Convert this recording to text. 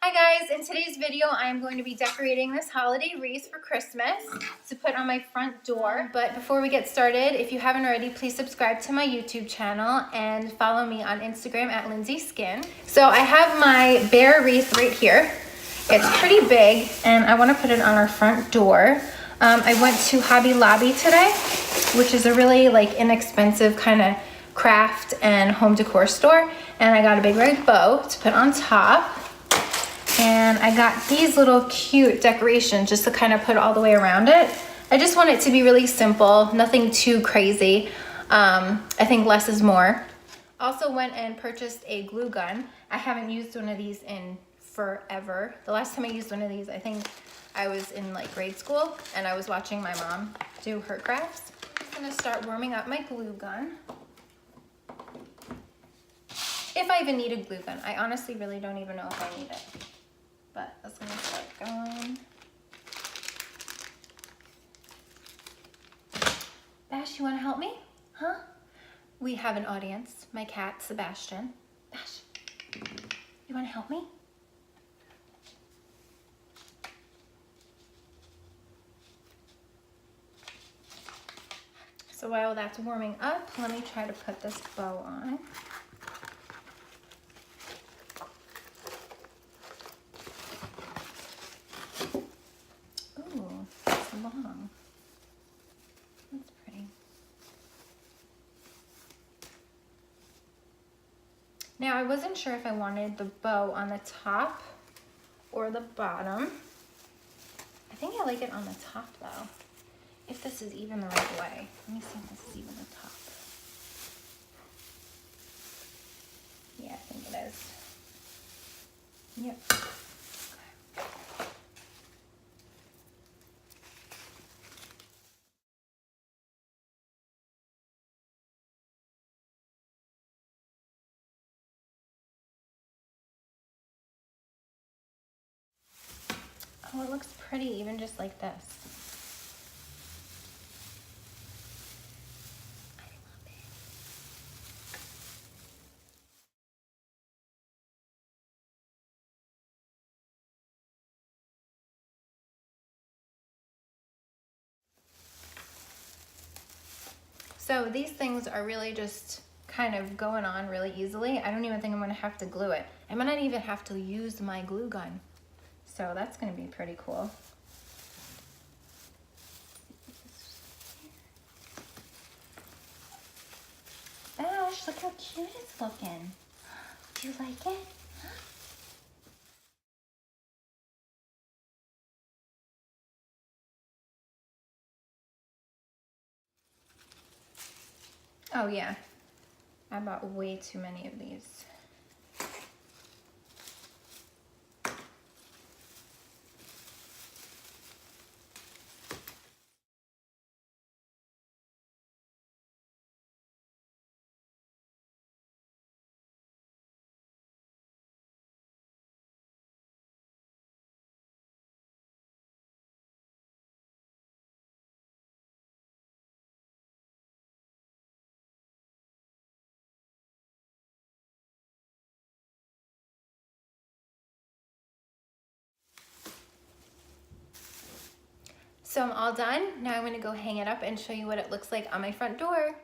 Hi guys, in today's video I am going to be decorating this holiday wreath for Christmas to put on my front door. But before we get started, if you haven't already, please subscribe to my YouTube channel and follow me on Instagram at Lindsay Skin. So I have my bear wreath right here. It's pretty big and I want to put it on our front door. I went to Hobby Lobby today, which is a really inexpensive kind of craft and home decor store, and I got a big red bow to put on top. And I got these little cute decorations just to kind of put all the way around it. I just want it to be really simple, nothing too crazy. I think less is more. Also went and purchased a glue gun. I haven't used one of these in forever. The last time I used one of these, I think I was in grade school and I was watching my mom do her crafts. I'm just gonna start warming up my glue gun. If I even need a glue gun. I honestly really don't even know if I need it. But that's gonna start going. Bash, you wanna help me? Huh? We have an audience. My cat, Sebastian. Bash, you wanna help me? So while that's warming up, let me try to put this bow on. Long. That's pretty. Now I wasn't sure if I wanted the bow on the top or the bottom. I think I like it on the top though. If this is even the right way. Let me see if this is even the top. Yeah, I think it is. Yep. Oh, it looks pretty even just like this. I love it. So these things are really just kind of going on really easily. I don't even think I'm gonna have to glue it. I might not even have to use my glue gun. So that's gonna be pretty cool. Bash, look how cute it's looking. Do you like it? Oh yeah, I bought way too many of these. So I'm all done. Now I'm gonna go hang it up and show you what it looks like on my front door.